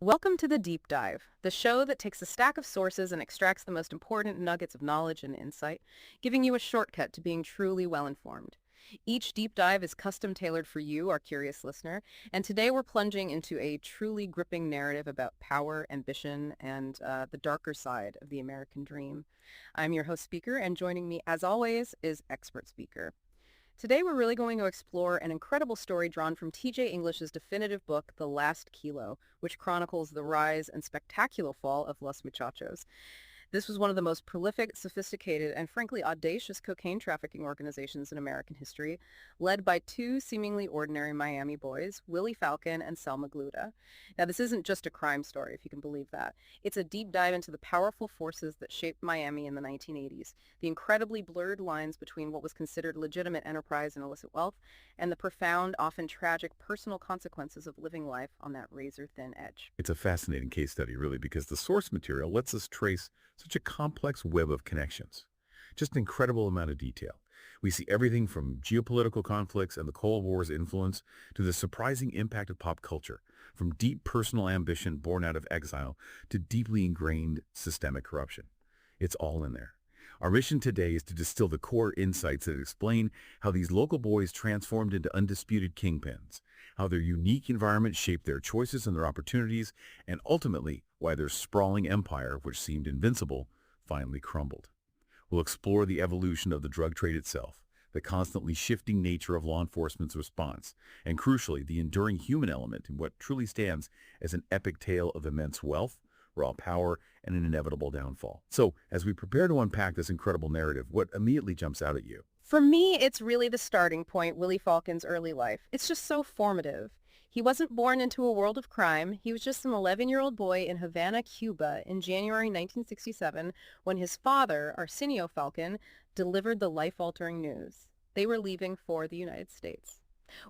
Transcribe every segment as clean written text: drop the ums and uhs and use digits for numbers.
Welcome to The Deep Dive, the show that takes a stack of sources and extracts the most important nuggets of knowledge and insight, giving you a shortcut to being truly well-informed. Each deep dive is custom-tailored for you, our curious listener, and today we're plunging into a truly gripping narrative about power, ambition, and the darker side of the American dream. I'm your host speaker, and joining me, as always, is expert speaker. Today we're really going to explore an incredible story drawn from T.J. English's definitive book, The Last Kilo, which chronicles the rise and spectacular fall of Los Muchachos. This was one of the most prolific, sophisticated, and frankly audacious cocaine trafficking organizations in American history, led by two seemingly ordinary Miami boys, Willy Falcon and Magluta. Now, this isn't just a crime story, if you can believe that. It's a deep dive into the powerful forces that shaped Miami in the 1980s, the incredibly blurred lines between what was considered legitimate enterprise and illicit wealth, and the profound, often tragic personal consequences of living life on that razor-thin edge. It's a fascinating case study, really, because the source material lets us trace such a complex web of connections. Just an incredible amount of detail. We see everything from geopolitical conflicts and the Cold War's influence to the surprising impact of pop culture, from deep personal ambition born out of exile to deeply ingrained systemic corruption. It's all in there. Our mission today is to distill the core insights that explain how these local boys transformed into undisputed kingpins, how their unique environment shaped their choices and their opportunities, and ultimately why their sprawling empire, which seemed invincible, finally crumbled. We'll explore the evolution of the drug trade itself, the constantly shifting nature of law enforcement's response, and crucially, the enduring human element in what truly stands as an epic tale of immense wealth, raw power, and an inevitable downfall. So, as we prepare to unpack this incredible narrative, what immediately jumps out at you? For me, it's really the starting point, Willy Falcon's early life. It's just so formative. He wasn't born into a world of crime. He was just an 11-year-old boy in Havana, Cuba in January 1967 when his father, Arsenio Falcon, delivered the life-altering news. They were leaving for the United States.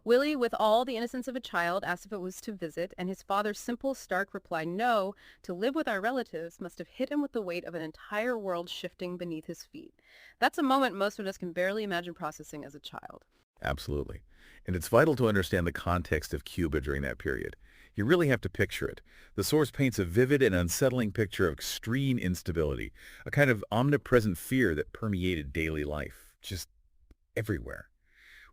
Willy, with all the innocence of a child, asked if it was to visit, and his father's simple, stark reply, "No, to live with our relatives," must have hit him with the weight of an entire world shifting beneath his feet. That's a moment most of us can barely imagine processing as a child. Absolutely. And it's vital to understand the context of Cuba during that period. You really have to picture it. The source paints a vivid and unsettling picture of extreme instability, a kind of omnipresent fear that permeated daily life, just everywhere.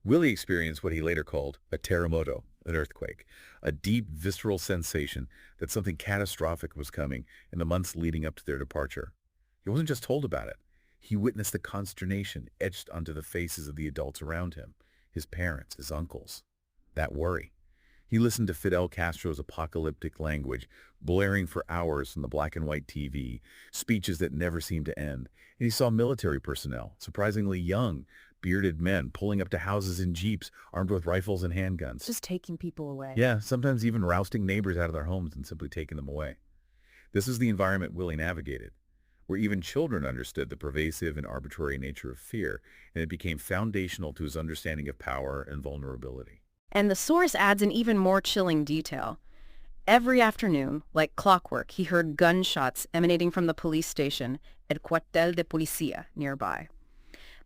Willy experienced what he later called a terremoto, an earthquake, a deep, visceral sensation that something catastrophic was coming in the months leading up to their departure. He wasn't just told about it. He witnessed the consternation etched onto the faces of the adults around him, his parents, his uncles. That worry. He listened to Fidel Castro's apocalyptic language, blaring for hours from the black and white TV, speeches that never seemed to end. And he saw military personnel, surprisingly young, bearded men pulling up to houses in jeeps armed with rifles and handguns. Just taking people away. Yeah, sometimes even rousting neighbors out of their homes and simply taking them away. This is the environment Willy navigated, where even children understood the pervasive and arbitrary nature of fear, and it became foundational to his understanding of power and vulnerability. And the source adds an even more chilling detail. Every afternoon, like clockwork, he heard gunshots emanating from the police station at Cuartel de Policía nearby.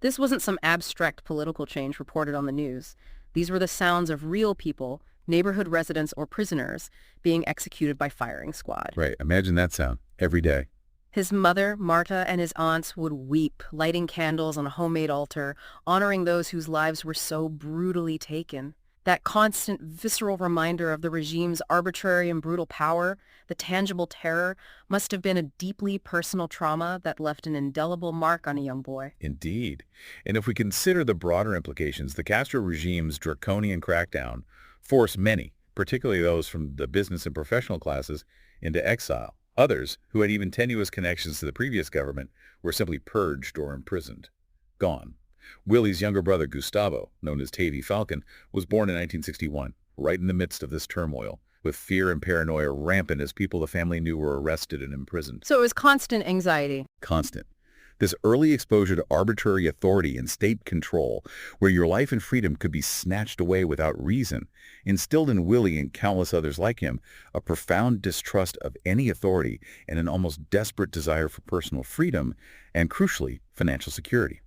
This wasn't some abstract political change reported on the news. These were the sounds of real people, neighborhood residents or prisoners, being executed by firing squad. Right, imagine that sound every day. His mother, Marta, and his aunts would weep, lighting candles on a homemade altar, honoring those whose lives were so brutally taken. That constant, visceral reminder of the regime's arbitrary and brutal power, the tangible terror, must have been a deeply personal trauma that left an indelible mark on a young boy. Indeed. And if we consider the broader implications, the Castro regime's draconian crackdown forced many, particularly those from the business and professional classes, into exile. Others, who had even tenuous connections to the previous government, were simply purged or imprisoned. Gone. Willy's younger brother, Gustavo, known as Tavy Falcon, was born in 1961, right in the midst of this turmoil, with fear and paranoia rampant as people the family knew were arrested and imprisoned. So it was constant anxiety. Constant. This early exposure to arbitrary authority and state control, where your life and freedom could be snatched away without reason, instilled in Willy and countless others like him a profound distrust of any authority and an almost desperate desire for personal freedom and, crucially, financial security.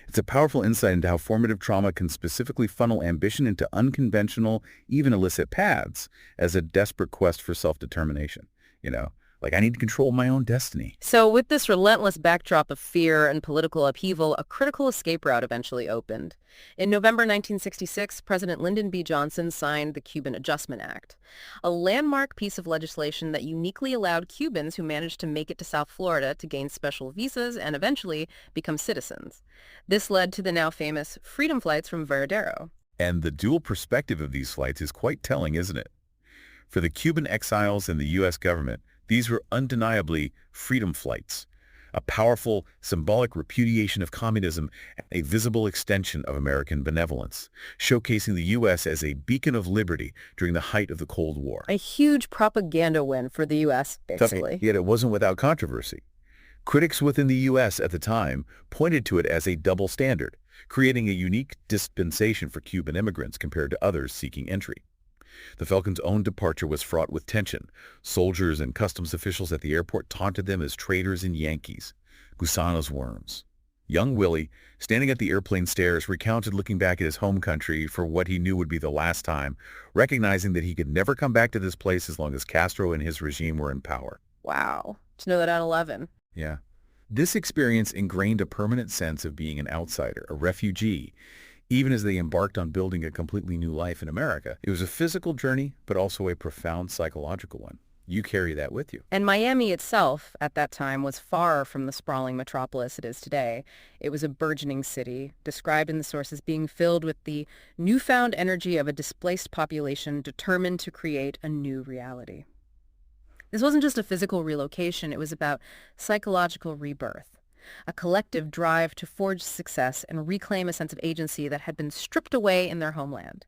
It's a powerful insight into how formative trauma can specifically funnel ambition into unconventional, even illicit paths as a desperate quest for self-determination. You know, like I need to control my own destiny. So with this relentless backdrop of fear and political upheaval, a critical escape route eventually opened. In November 1966, President Lyndon B. Johnson signed the Cuban Adjustment Act, a landmark piece of legislation that uniquely allowed Cubans who managed to make it to South Florida to gain special visas and eventually become citizens. This led to the now famous freedom flights from Veradero. And the dual perspective of these flights is quite telling, isn't it? For the Cuban exiles and the U.S. government, these were undeniably freedom flights, a powerful, symbolic repudiation of communism and a visible extension of American benevolence, showcasing the U.S. as a beacon of liberty during the height of the Cold War. A huge propaganda win for the U.S., basically. Yet it wasn't without controversy. Critics within the U.S. at the time pointed to it as a double standard, creating a unique dispensation for Cuban immigrants compared to others seeking entry. The Falcon's own departure was fraught with tension. Soldiers and customs officials at the airport taunted them as traitors and Yankees, Gusano's worms. Young Willy, standing at the airplane stairs, recounted looking back at his home country for what he knew would be the last time, recognizing that he could never come back to this place as long as Castro and his regime were in power. Wow. To know that at 11. Yeah. This experience ingrained a permanent sense of being an outsider, a refugee, even as they embarked on building a completely new life in America. It was a physical journey, but also a profound psychological one. You carry that with you. And Miami itself, at that time, was far from the sprawling metropolis it is today. It was a burgeoning city, described in the sources being filled with the newfound energy of a displaced population determined to create a new reality. This wasn't just a physical relocation, it was about psychological rebirth. A collective drive to forge success and reclaim a sense of agency that had been stripped away in their homeland.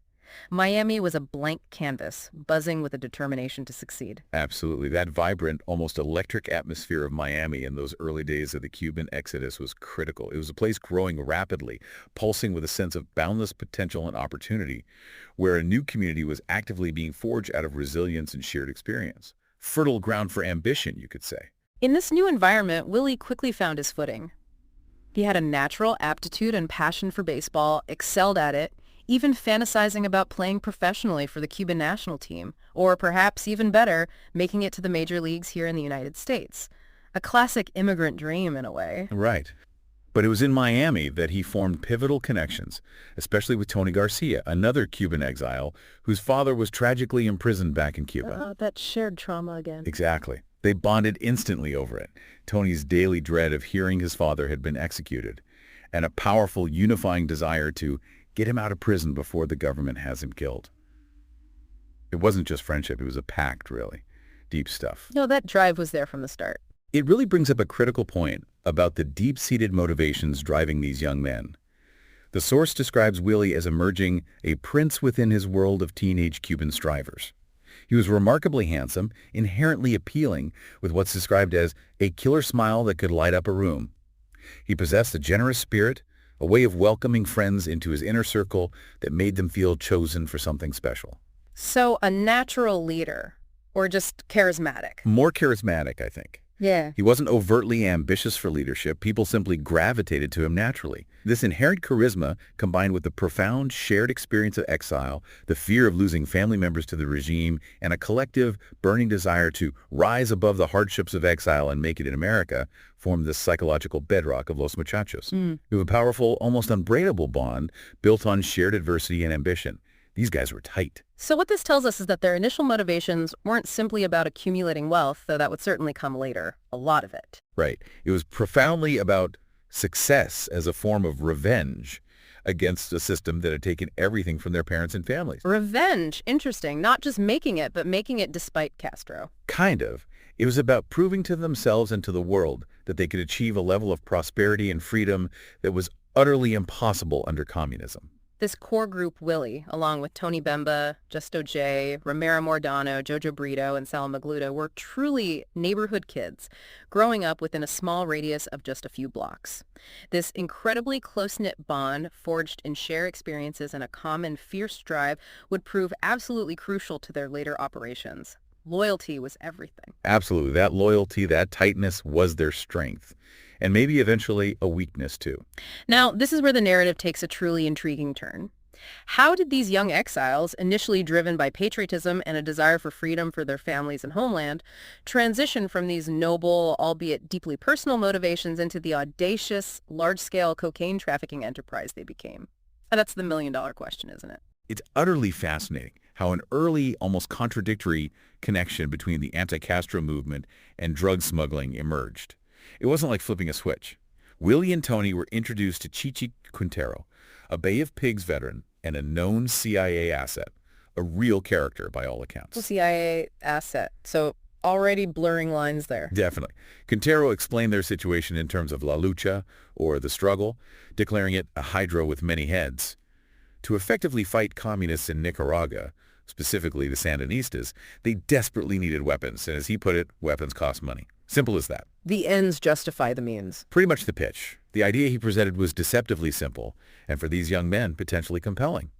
Miami was a blank canvas, buzzing with a determination to succeed. Absolutely. That vibrant, almost electric atmosphere of Miami in those early days of the Cuban exodus was critical. It was a place growing rapidly, pulsing with a sense of boundless potential and opportunity, where a new community was actively being forged out of resilience and shared experience. Fertile ground for ambition, you could say. In this new environment, Willy quickly found his footing. He had a natural aptitude and passion for baseball, excelled at it, even fantasizing about playing professionally for the Cuban national team, or perhaps even better, making it to the major leagues here in the United States. A classic immigrant dream in a way. Right. But it was in Miami that he formed pivotal connections, especially with Tony Garcia, another Cuban exile whose father was tragically imprisoned back in Cuba. That shared trauma again. Exactly. They bonded instantly over it. Tony's daily dread of hearing his father had been executed, and a powerful unifying desire to get him out of prison before the government has him killed. It wasn't just friendship, it was a pact, really. Deep stuff. No, that drive was there from the start. It really brings up a critical point about the deep-seated motivations driving these young men. The source describes Willy as emerging a prince within his world of teenage Cuban strivers. He was remarkably handsome, inherently appealing, with what's described as a killer smile that could light up a room. He possessed a generous spirit, a way of welcoming friends into his inner circle that made them feel chosen for something special. So a natural leader, or just charismatic? More charismatic, I think. Yeah. He wasn't overtly ambitious for leadership. People simply gravitated to him naturally. This inherent charisma, combined with the profound shared experience of exile, the fear of losing family members to the regime, and a collective, burning desire to rise above the hardships of exile and make it in America, formed the psychological bedrock of Los Muchachos. We have a powerful, almost unbreakable bond built on shared adversity and ambition. These guys were tight. So what this tells us is that their initial motivations weren't simply about accumulating wealth, though that would certainly come later, a lot of it. Right. It was profoundly about success as a form of revenge against a system that had taken everything from their parents and families. Revenge. Interesting. Not just making it, but making it despite Castro. Kind of. It was about proving to themselves and to the world that they could achieve a level of prosperity and freedom that was utterly impossible under communism. This core group, Willy, along with Tony Bemba, Justo J, Romero Mordano, Jojo Brito, and Sal Magluta, were truly neighborhood kids, growing up within a small radius of just a few blocks. This incredibly close-knit bond, forged in shared experiences and a common fierce drive, would prove absolutely crucial to their later operations. Loyalty was everything. Absolutely. That loyalty, that tightness was their strength. And maybe eventually a weakness too. Now, this is where the narrative takes a truly intriguing turn. How did these young exiles, initially driven by patriotism and a desire for freedom for their families and homeland, transition from these noble, albeit deeply personal motivations into the audacious, large-scale cocaine trafficking enterprise they became? That's the million-dollar question, isn't it? It's utterly fascinating how an early, almost contradictory connection between the anti-Castro movement and drug smuggling emerged. It wasn't like flipping a switch. Willy and Tony were introduced to Chichi Quintero, a Bay of Pigs veteran and a known CIA asset, a real character by all accounts. CIA asset. So already blurring lines there. Definitely. Quintero explained their situation in terms of la lucha, or the struggle, declaring it a hydra with many heads. To effectively fight communists in Nicaragua, specifically the Sandinistas, they desperately needed weapons, and as he put it, weapons cost money. Simple as that. The ends justify the means. Pretty much the pitch. The idea he presented was deceptively simple, and for these young men, potentially compelling.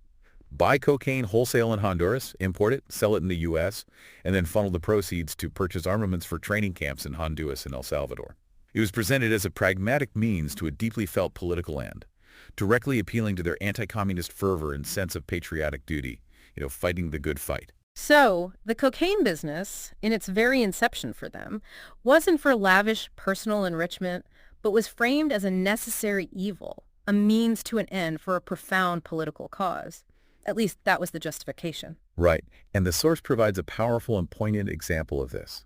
Buy cocaine wholesale in Honduras, import it, sell it in the U.S., and then funnel the proceeds to purchase armaments for training camps in Honduras and El Salvador. It was presented as a pragmatic means to a deeply felt political end, directly appealing to their anti-communist fervor and sense of patriotic duty, fighting the good fight. So, the cocaine business, in its very inception for them, wasn't for lavish personal enrichment, but was framed as a necessary evil, a means to an end for a profound political cause. At least that was the justification. Right, and the source provides a powerful and poignant example of this.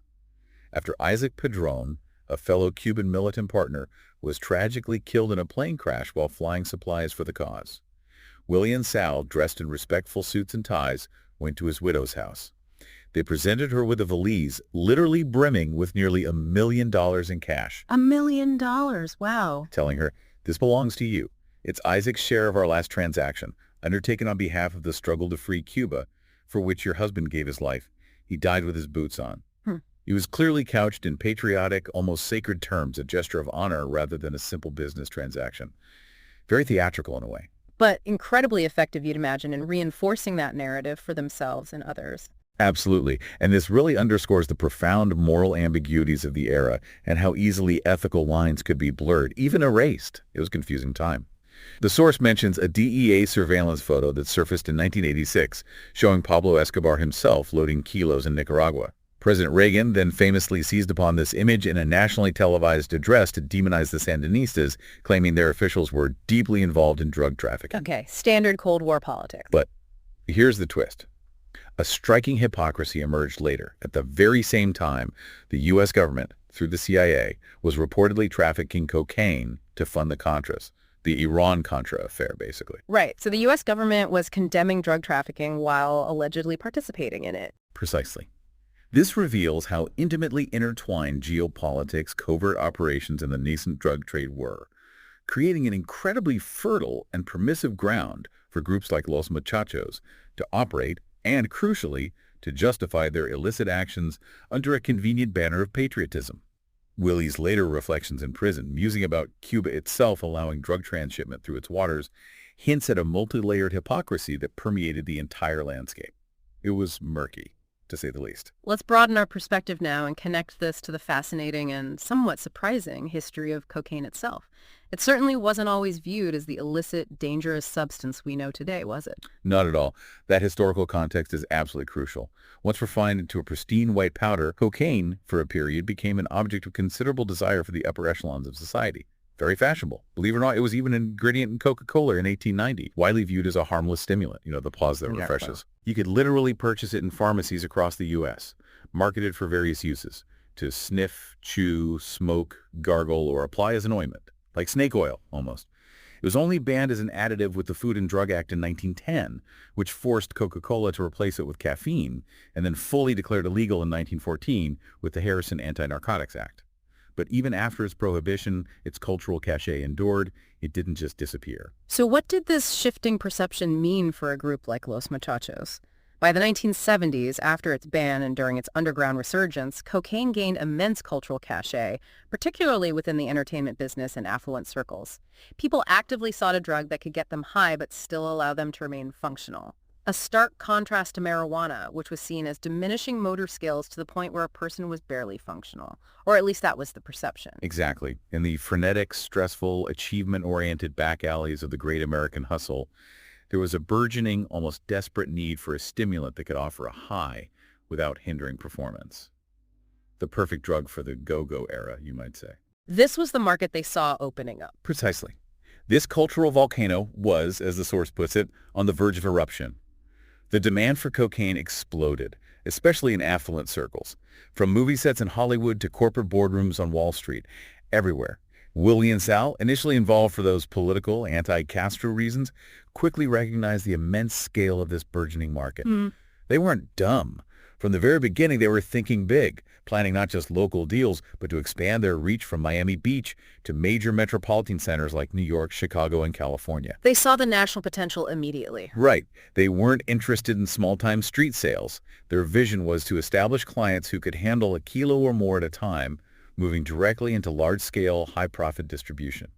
After Isaac Padron, a fellow Cuban militant partner, was tragically killed in a plane crash while flying supplies for the cause, Willy and Sal, dressed in respectful suits and ties, went to his widow's house. They presented her with a valise literally brimming with nearly $1 million in cash. $1 million, wow. Telling her, "This belongs to you. It's Isaac's share of our last transaction, undertaken on behalf of the struggle to free Cuba, for which your husband gave his life. He died with his boots on." It was clearly couched in patriotic, almost sacred terms, a gesture of honor rather than a simple business transaction. Very theatrical in a way. But incredibly effective, you'd imagine, in reinforcing that narrative for themselves and others. Absolutely. And this really underscores the profound moral ambiguities of the era and how easily ethical lines could be blurred, even erased. It was a confusing time. The source mentions a DEA surveillance photo that surfaced in 1986, showing Pablo Escobar himself loading kilos in Nicaragua. President Reagan then famously seized upon this image in a nationally televised address to demonize the Sandinistas, claiming their officials were deeply involved in drug trafficking. Okay, standard Cold War politics. But here's the twist. A striking hypocrisy emerged later. At the very same time, the U.S. government, through the CIA, was reportedly trafficking cocaine to fund the Contras. The Iran-Contra affair, basically. Right, so the U.S. government was condemning drug trafficking while allegedly participating in it. Precisely. This reveals how intimately intertwined geopolitics, covert operations, and the nascent drug trade were, creating an incredibly fertile and permissive ground for groups like Los Muchachos to operate and, crucially, to justify their illicit actions under a convenient banner of patriotism. Willy's later reflections in prison, musing about Cuba itself allowing drug transshipment through its waters, hints at a multi-layered hypocrisy that permeated the entire landscape. It was murky, to say the least. Let's broaden our perspective now and connect this to the fascinating and somewhat surprising history of cocaine itself. It certainly wasn't always viewed as the illicit, dangerous substance we know today, was it? Not at all. That historical context is absolutely crucial. Once refined into a pristine white powder, cocaine, for a period, became an object of considerable desire for the upper echelons of society. Very fashionable. Believe it or not, it was even an ingredient in Coca-Cola in 1890, widely viewed as a harmless stimulant, the pause that refreshes. You could literally purchase it in pharmacies across the U.S., marketed for various uses, to sniff, chew, smoke, gargle, or apply as an ointment, like snake oil, almost. It was only banned as an additive with the Food and Drug Act in 1910, which forced Coca-Cola to replace it with caffeine, and then fully declared illegal in 1914 with the Harrison Anti-Narcotics Act. But even after its prohibition, its cultural cachet endured. It didn't just disappear. So what did this shifting perception mean for a group like Los Muchachos? By the 1970s, after its ban and during its underground resurgence, cocaine gained immense cultural cachet, particularly within the entertainment business and affluent circles. People actively sought a drug that could get them high but still allow them to remain functional. A stark contrast to marijuana, which was seen as diminishing motor skills to the point where a person was barely functional. Or at least that was the perception. Exactly. In the frenetic, stressful, achievement-oriented back alleys of the great American hustle, there was a burgeoning, almost desperate need for a stimulant that could offer a high without hindering performance. The perfect drug for the go-go era, you might say. This was the market they saw opening up. Precisely. This cultural volcano was, as the source puts it, on the verge of eruption. The demand for cocaine exploded, especially in affluent circles. From movie sets in Hollywood to corporate boardrooms on Wall Street, everywhere. Willy and Sal, initially involved for those political, anti-Castro reasons, quickly recognized the immense scale of this burgeoning market. They weren't dumb. From the very beginning, they were thinking big, planning not just local deals, but to expand their reach from Miami Beach to major metropolitan centers like New York, Chicago, and California. They saw the national potential immediately. Right. They weren't interested in small-time street sales. Their vision was to establish clients who could handle a kilo or more at a time, moving directly into large-scale, high-profit distribution.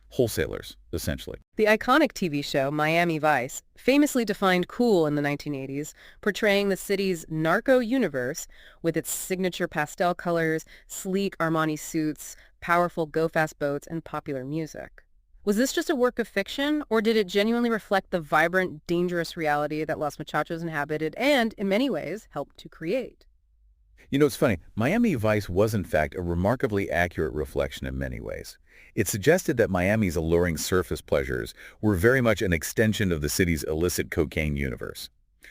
Wholesalers, essentially. The iconic TV show Miami Vice famously defined cool in the 1980s, portraying the city's narco-universe with its signature pastel colors, sleek Armani suits, powerful go-fast boats, and popular music. Was this just a work of fiction, or did it genuinely reflect the vibrant, dangerous reality that Los Muchachos inhabited and, in many ways, helped to create? You know, it's funny. Miami Vice was, in fact, a remarkably accurate reflection in many ways. It suggested that Miami's alluring surface pleasures were very much an extension of the city's illicit cocaine universe.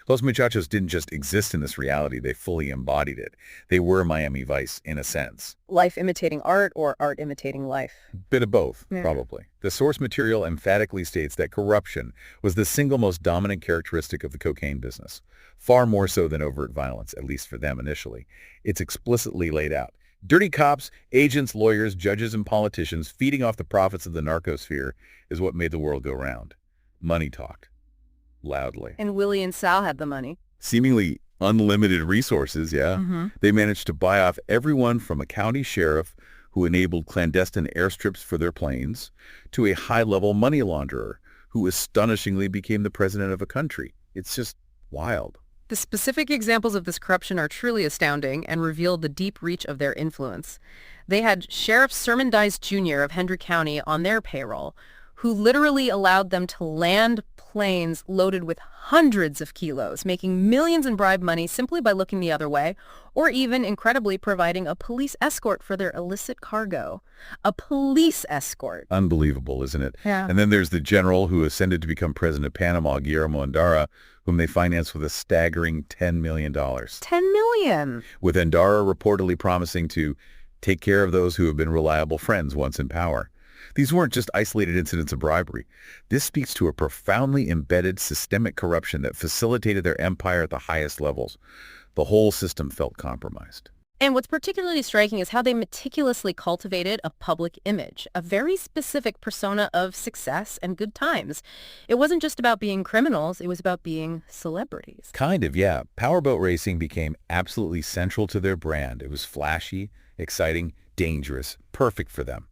Los Muchachos didn't just exist in this reality, they fully embodied it. They were Miami Vice, in a sense. Life imitating art or art imitating life? Bit of both, probably. The source material emphatically states that corruption was the single most dominant characteristic of the cocaine business, far more so than overt violence, at least for them initially. It's explicitly laid out. Dirty cops, agents, lawyers, judges, and politicians feeding off the profits of the narcosphere is what made the world go round. Money talked. Loudly. And Willy and Sal had the money. Seemingly unlimited resources, yeah. They managed to buy off everyone from a county sheriff who enabled clandestine airstrips for their planes to a high-level money launderer who astonishingly became the president of a country. It's just wild. The specific examples of this corruption are truly astounding and reveal the deep reach of their influence. They had Sheriff Sermon Dice Jr. of Hendry County on their payroll, who literally allowed them to land planes loaded with hundreds of kilos, making millions in bribe money simply by looking the other way, or even, incredibly, providing a police escort for their illicit cargo. A police escort. Unbelievable, isn't it? Yeah. And then there's the general who ascended to become president of Panama, Guillermo Endara, whom they financed with a staggering $10 million. $10 million! With Endara reportedly promising to take care of those who have been reliable friends once in power. These weren't just isolated incidents of bribery. This speaks to a profoundly embedded systemic corruption that facilitated their empire at the highest levels. The whole system felt compromised. And what's particularly striking is how they meticulously cultivated a public image, a very specific persona of success and good times. It wasn't just about being criminals, it was about being celebrities. Kind of, yeah. Powerboat racing became absolutely central to their brand. It was flashy, exciting, dangerous, perfect for them.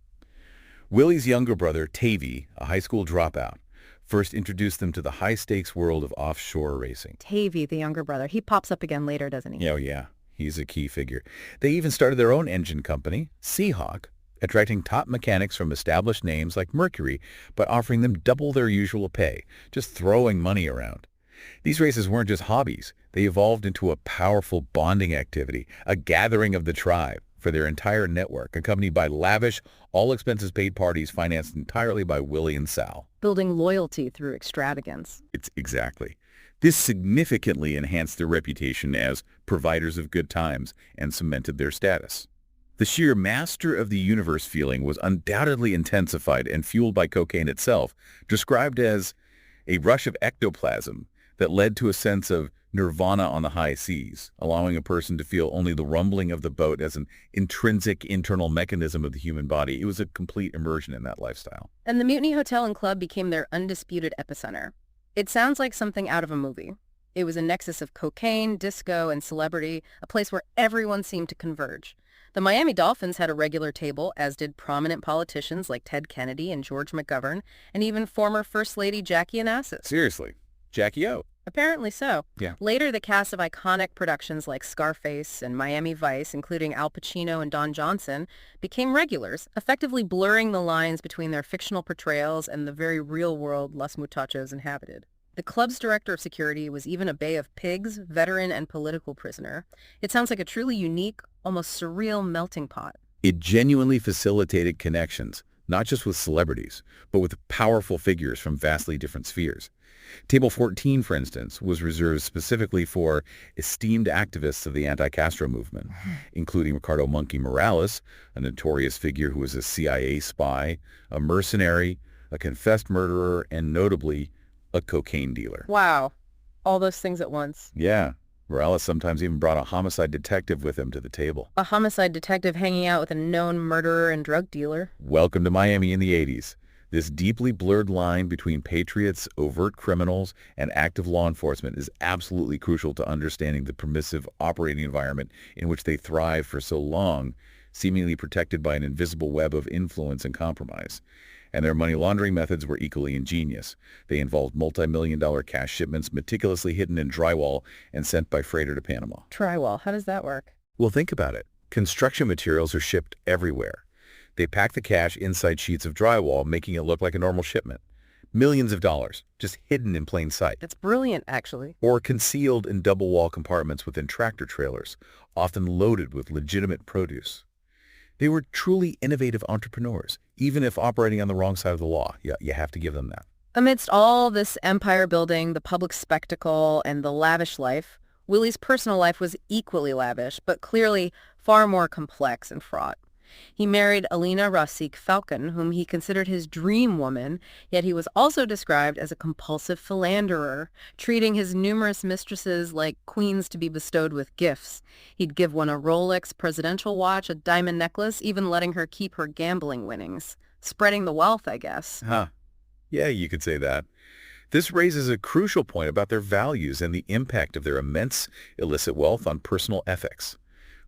Willy's younger brother, Tavy, a high school dropout, first introduced them to the high-stakes world of offshore racing. Tavy, the younger brother, he pops up again later, doesn't he? Oh, yeah. He's a key figure. They even started their own engine company, Seahawk, attracting top mechanics from established names like Mercury, but offering them double their usual pay, just throwing money around. These races weren't just hobbies. They evolved into a powerful bonding activity, a gathering of the tribe for their entire network, accompanied by lavish, all-expenses-paid parties financed entirely by Willy and Sal. Building loyalty through extravagance. It's exactly. This significantly enhanced their reputation as providers of good times and cemented their status. The sheer master of the universe feeling was undoubtedly intensified and fueled by cocaine itself, described as a rush of ectoplasm that led to a sense of nirvana on the high seas, allowing a person to feel only the rumbling of the boat as an intrinsic internal mechanism of the human body. It was a complete immersion in that lifestyle. And the Mutiny Hotel and Club became their undisputed epicenter. It sounds like something out of a movie. It was a nexus of cocaine, disco, and celebrity, a place where everyone seemed to converge. The Miami Dolphins had a regular table, as did prominent politicians like Ted Kennedy and George McGovern, and even former First Lady Jackie Onassis. Seriously, Jackie O. Apparently so. Yeah. Later, the cast of iconic productions like Scarface and Miami Vice, including Al Pacino and Don Johnson, became regulars, effectively blurring the lines between their fictional portrayals and the very real world Los Muchachos inhabited. The club's director of security was even a Bay of Pigs, veteran and political prisoner. It sounds like a truly unique, almost surreal melting pot. It genuinely facilitated connections, not just with celebrities, but with powerful figures from vastly different spheres. Table 14, for instance, was reserved specifically for esteemed activists of the anti-Castro movement, including Ricardo Monkey Morales, a notorious figure who was a CIA spy, a mercenary, a confessed murderer, and notably, a cocaine dealer. Wow. All those things at once. Yeah. Morales sometimes even brought a homicide detective with him to the table. A homicide detective hanging out with a known murderer and drug dealer. Welcome to Miami in the 80s. This deeply blurred line between patriots, overt criminals, and active law enforcement is absolutely crucial to understanding the permissive operating environment in which they thrived for so long, seemingly protected by an invisible web of influence and compromise. And their money laundering methods were equally ingenious. They involved multi-million-dollar cash shipments meticulously hidden in drywall and sent by freighter to Panama. Drywall. How does that work? Well, think about it. Construction materials are shipped everywhere. They pack the cash inside sheets of drywall, making it look like a normal shipment. Millions of dollars, just hidden in plain sight. That's brilliant, actually. Or concealed in double-wall compartments within tractor trailers, often loaded with legitimate produce. They were truly innovative entrepreneurs, even if operating on the wrong side of the law. Yeah, you have to give them that. Amidst all this empire building, the public spectacle, and the lavish life, Willy's personal life was equally lavish, but clearly far more complex and fraught. He married Alina Rosik Falcon, whom he considered his dream woman, yet he was also described as a compulsive philanderer, treating his numerous mistresses like queens to be bestowed with gifts. He'd give one a Rolex presidential watch, a diamond necklace, even letting her keep her gambling winnings. Spreading the wealth, I guess. Huh. Yeah, you could say that. This raises a crucial point about their values and the impact of their immense illicit wealth on personal ethics.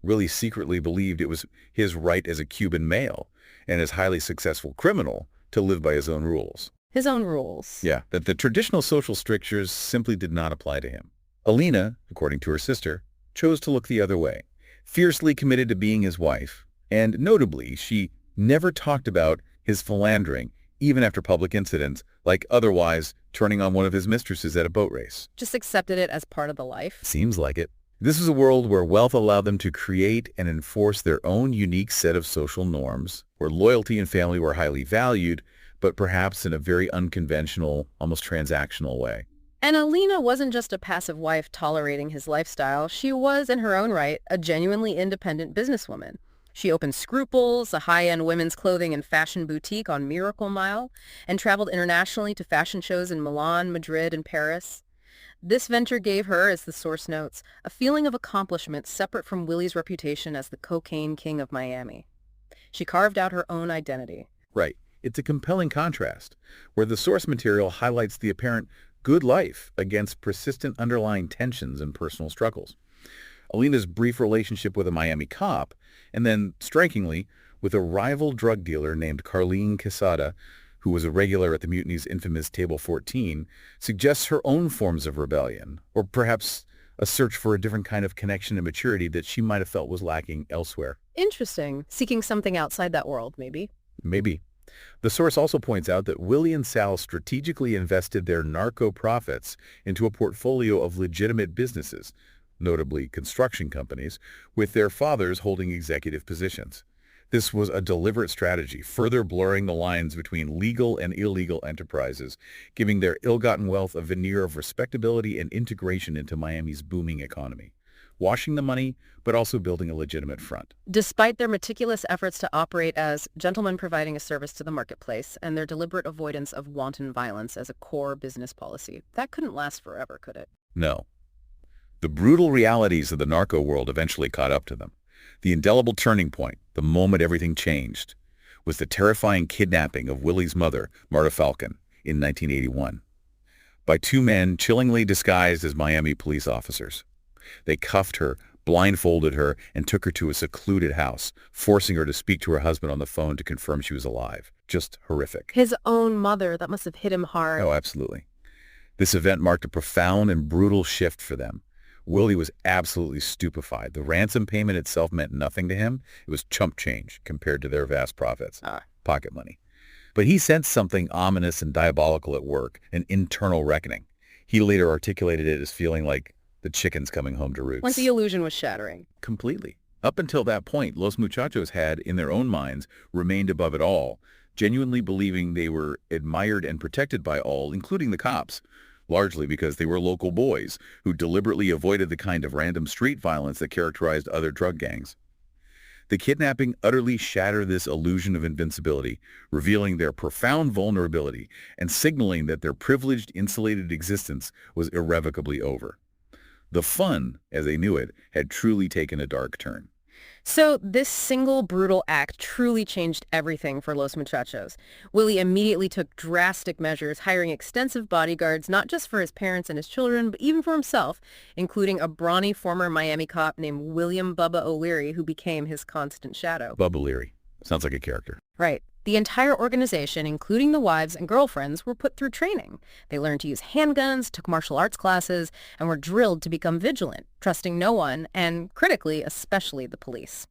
Willy secretly believed it was his right as a Cuban male and as highly successful criminal to live by his own rules. His own rules. Yeah, that the traditional social strictures simply did not apply to him. Alina, according to her sister, chose to look the other way, fiercely committed to being his wife, and notably, she never talked about his philandering, even after public incidents, like otherwise turning on one of his mistresses at a boat race. Just accepted it as part of the life. Seems like it. This was a world where wealth allowed them to create and enforce their own unique set of social norms, where loyalty and family were highly valued, but perhaps in a very unconventional, almost transactional way. And Alina wasn't just a passive wife tolerating his lifestyle. She was, in her own right, a genuinely independent businesswoman. She opened Scruples, a high-end women's clothing and fashion boutique on Miracle Mile, and traveled internationally to fashion shows in Milan, Madrid, and Paris. This venture gave her, as the source notes, a feeling of accomplishment separate from Willy's reputation as the cocaine king of Miami. She carved out her own identity. Right. It's a compelling contrast, where the source material highlights the apparent good life against persistent underlying tensions and personal struggles. Alina's brief relationship with a Miami cop, and then, strikingly, with a rival drug dealer named Carlene Quesada, who was a regular at the mutiny's infamous Table 14, suggests her own forms of rebellion, or perhaps a search for a different kind of connection and maturity that she might have felt was lacking elsewhere. Interesting. Seeking something outside that world, maybe. Maybe. The source also points out that Willy and Sal strategically invested their narco profits into a portfolio of legitimate businesses, notably construction companies, with their fathers holding executive positions. This was a deliberate strategy, further blurring the lines between legal and illegal enterprises, giving their ill-gotten wealth a veneer of respectability and integration into Miami's booming economy, washing the money, but also building a legitimate front. Despite their meticulous efforts to operate as gentlemen providing a service to the marketplace and their deliberate avoidance of wanton violence as a core business policy, that couldn't last forever, could it? No. The brutal realities of the narco world eventually caught up to them. The indelible turning point, the moment everything changed, was the terrifying kidnapping of Willy's mother, Marta Falcon, in 1981, by two men chillingly disguised as Miami police officers. They cuffed her, blindfolded her, and took her to a secluded house, forcing her to speak to her husband on the phone to confirm she was alive. Just horrific. His own mother, that must have hit him hard. Oh, absolutely. This event marked a profound and brutal shift for them. Willy was absolutely stupefied. The ransom payment itself meant nothing to him. It was chump change compared to their vast profits, pocket money. But he sensed something ominous and diabolical at work, an internal reckoning. He later articulated it as feeling like the chickens coming home to roost. Once the illusion was shattering. Completely. Up until that point, Los Muchachos had, in their own minds, remained above it all, genuinely believing they were admired and protected by all, including the cops, largely because they were local boys who deliberately avoided the kind of random street violence that characterized other drug gangs. The kidnapping utterly shattered this illusion of invincibility, revealing their profound vulnerability and signaling that their privileged, insulated existence was irrevocably over. The fun, as they knew it, had truly taken a dark turn. So this single brutal act truly changed everything for Los Muchachos. Willy immediately took drastic measures, hiring extensive bodyguards, not just for his parents and his children, but even for himself, including a brawny former Miami cop named William Bubba O'Leary, who became his constant shadow. Bubba O'Leary. Sounds like a character. Right. The entire organization, including the wives and girlfriends, were put through training. They learned to use handguns, took martial arts classes, and were drilled to become vigilant, trusting no one, and critically, especially the police.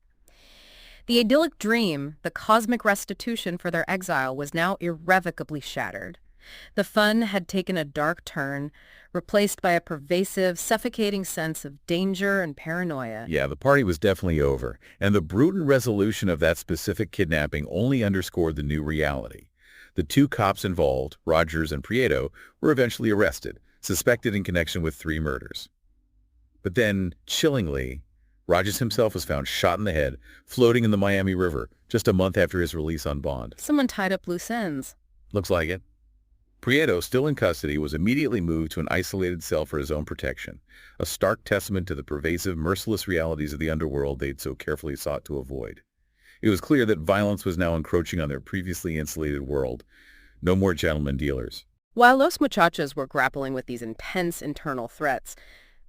The idyllic dream, the cosmic restitution for their exile, was now irrevocably shattered. The fun had taken a dark turn, replaced by a pervasive, suffocating sense of danger and paranoia. Yeah, the party was definitely over, and the brutal resolution of that specific kidnapping only underscored the new reality. The two cops involved, Rogers and Prieto, were eventually arrested, suspected in connection with 3 murders. But then, chillingly, Rogers himself was found shot in the head, floating in the Miami River, just a month after his release on bond. Someone tied up loose ends. Looks like it. Prieto, still in custody, was immediately moved to an isolated cell for his own protection, a stark testament to the pervasive, merciless realities of the underworld they'd so carefully sought to avoid. It was clear that violence was now encroaching on their previously insulated world. No more gentlemen dealers. While Los Muchachos were grappling with these intense internal threats,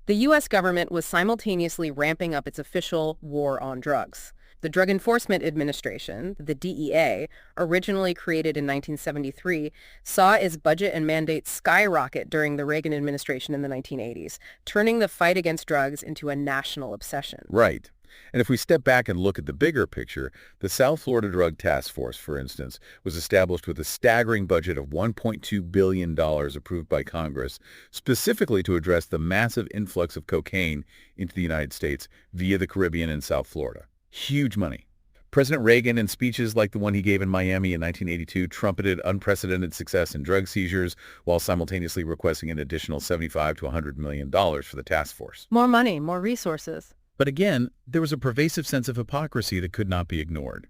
the U.S. government was simultaneously ramping up its official war on drugs. The Drug Enforcement Administration, the DEA, originally created in 1973, saw its budget and mandates skyrocket during the Reagan administration in the 1980s, turning the fight against drugs into a national obsession. Right. And if we step back and look at the bigger picture, the South Florida Drug Task Force, for instance, was established with a staggering budget of $1.2 billion approved by Congress, specifically to address the massive influx of cocaine into the United States via the Caribbean and South Florida. Huge money. President Reagan, in speeches like the one he gave in Miami in 1982, trumpeted unprecedented success in drug seizures while simultaneously requesting an additional $75 to $100 million for the task force. More money, more resources. But again, there was a pervasive sense of hypocrisy that could not be ignored.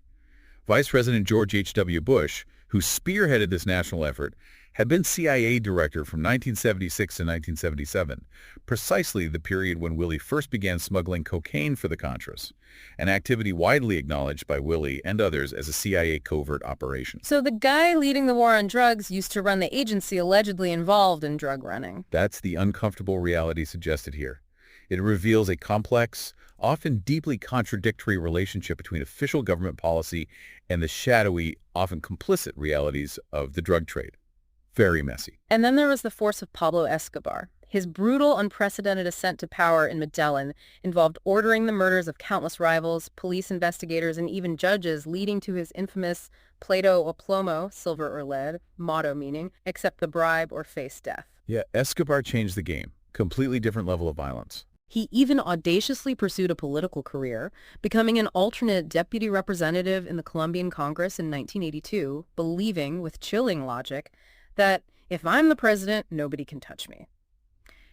Vice President George H.W. Bush, who spearheaded this national effort, had been CIA director from 1976 to 1977, precisely the period when Willy first began smuggling cocaine for the Contras, an activity widely acknowledged by Willy and others as a CIA covert operation. So the guy leading the war on drugs used to run the agency allegedly involved in drug running. That's the uncomfortable reality suggested here. It reveals a complex, often deeply contradictory relationship between official government policy and the shadowy, often complicit realities of the drug trade. Very messy. And then there was the force of Pablo Escobar. His brutal, unprecedented ascent to power in Medellín involved ordering the murders of countless rivals, police investigators, and even judges, leading to his infamous Plato o plomo, silver or lead, motto meaning, accept the bribe or face death. Yeah, Escobar changed the game. Completely different level of violence. He even audaciously pursued a political career, becoming an alternate deputy representative in the Colombian Congress in 1982, believing, with chilling logic, that if I'm the president, nobody can touch me.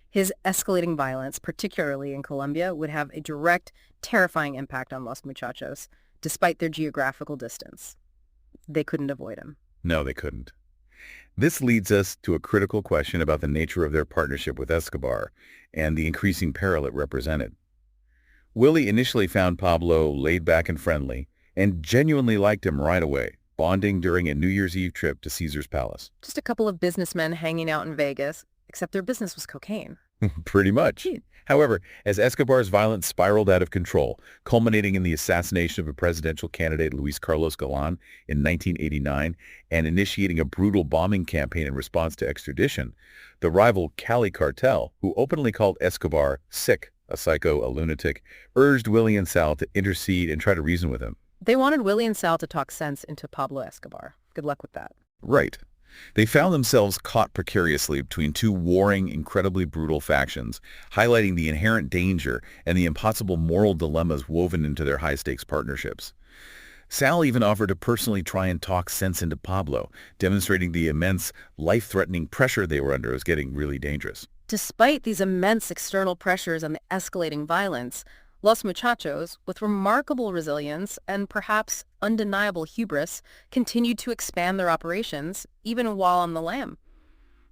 His escalating violence, particularly in Colombia, would have a direct, terrifying impact on Los Muchachos, despite their geographical distance. They couldn't avoid him. No, they couldn't. This leads us to a critical question about the nature of their partnership with Escobar and the increasing peril it represented. Willy initially found Pablo laid back and friendly, and genuinely liked him right away, bonding during a New Year's Eve trip to Caesar's Palace. Just a couple of businessmen hanging out in Vegas, except their business was cocaine. Pretty much. Hmm. However, as Escobar's violence spiraled out of control, culminating in the assassination of a presidential candidate, Luis Carlos Galan, in 1989, and initiating a brutal bombing campaign in response to extradition, the rival Cali cartel, who openly called Escobar sick, a psycho, a lunatic, urged Willy and Sal to intercede and try to reason with him. They wanted Willy and Sal to talk sense into Pablo Escobar. Good luck with that. Right. They found themselves caught precariously between two warring, incredibly brutal factions, highlighting the inherent danger and the impossible moral dilemmas woven into their high-stakes partnerships. Sal even offered to personally try and talk sense into Pablo, demonstrating the immense, life-threatening pressure they were under was getting really dangerous. Despite these immense external pressures and the escalating violence, Los Muchachos, with remarkable resilience and perhaps undeniable hubris, continued to expand their operations, even while on the lam,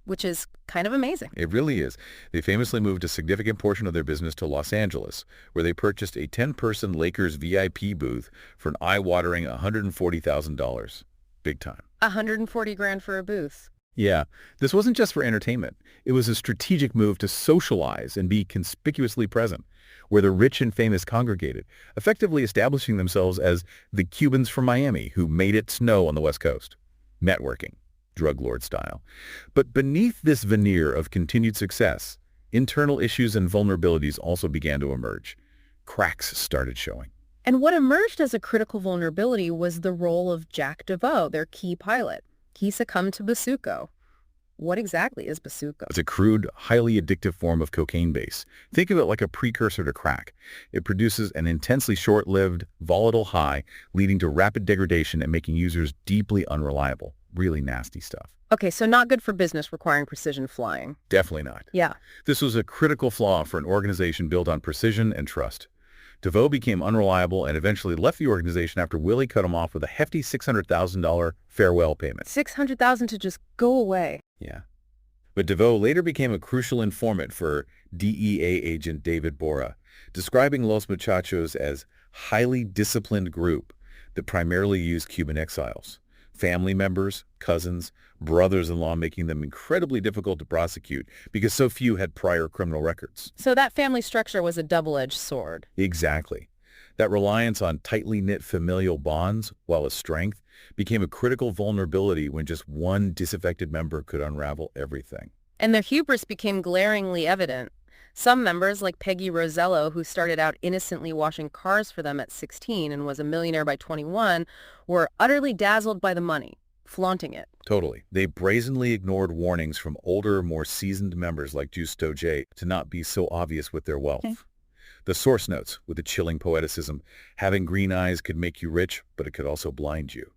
which is kind of amazing. It really is. They famously moved a significant portion of their business to Los Angeles, where they purchased a 10-person Lakers VIP booth for an eye-watering $140,000. Big time. 140 grand for a booth. Yeah, this wasn't just for entertainment. It was a strategic move to socialize and be conspicuously present, where the rich and famous congregated, effectively establishing themselves as the Cubans from Miami who made it snow on the West Coast. Networking, drug lord style. But beneath this veneer of continued success, internal issues and vulnerabilities also began to emerge. Cracks started showing. And what emerged as a critical vulnerability was the role of Jack DeVoe, their key pilot. He succumbed to Basuco. What exactly is Basuco? It's a crude, highly addictive form of cocaine base. Think of it like a precursor to crack. It produces an intensely short-lived, volatile high, leading to rapid degradation and making users deeply unreliable. Really nasty stuff. Okay, so not good for business requiring precision flying. Definitely not. Yeah. This was a critical flaw for an organization built on precision and trust. DeVoe became unreliable and eventually left the organization after Willy cut him off with a hefty $600,000 farewell payment. $600,000 to just go away. Yeah. But DeVoe later became a crucial informant for DEA agent David Borah, describing Los Muchachos as highly disciplined group that primarily used Cuban exiles. Family members, cousins, brothers-in-law, making them incredibly difficult to prosecute because so few had prior criminal records. So that family structure was a double-edged sword. Exactly. That reliance on tightly knit familial bonds, while a strength, became a critical vulnerability when just one disaffected member could unravel everything. And their hubris became glaringly evident. Some members, like Peggy Rosello, who started out innocently washing cars for them at 16 and was a millionaire by 21, were utterly dazzled by the money, flaunting it. Totally. They brazenly ignored warnings from older, more seasoned members like Justo J to not be so obvious with their wealth. Okay. The source notes, with a chilling poeticism, having green eyes could make you rich, but it could also blind you,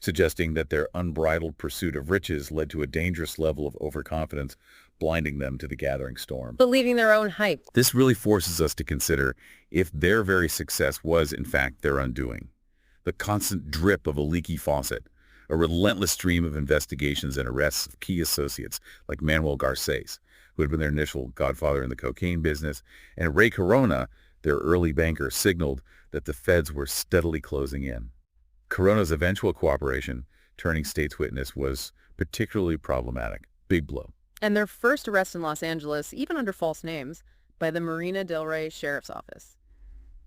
suggesting that their unbridled pursuit of riches led to a dangerous level of overconfidence, blinding them to the gathering storm. Believing their own hype. This really forces us to consider if their very success was, in fact, their undoing. The constant drip of a leaky faucet, a relentless stream of investigations and arrests of key associates like Manuel Garces, who had been their initial godfather in the cocaine business, and Ray Corona, their early banker, signaled that the feds were steadily closing in. Corona's eventual cooperation, turning state's witness, was particularly problematic. Big blow. And their first arrest in Los Angeles, even under false names, by the Marina del Rey Sheriff's Office.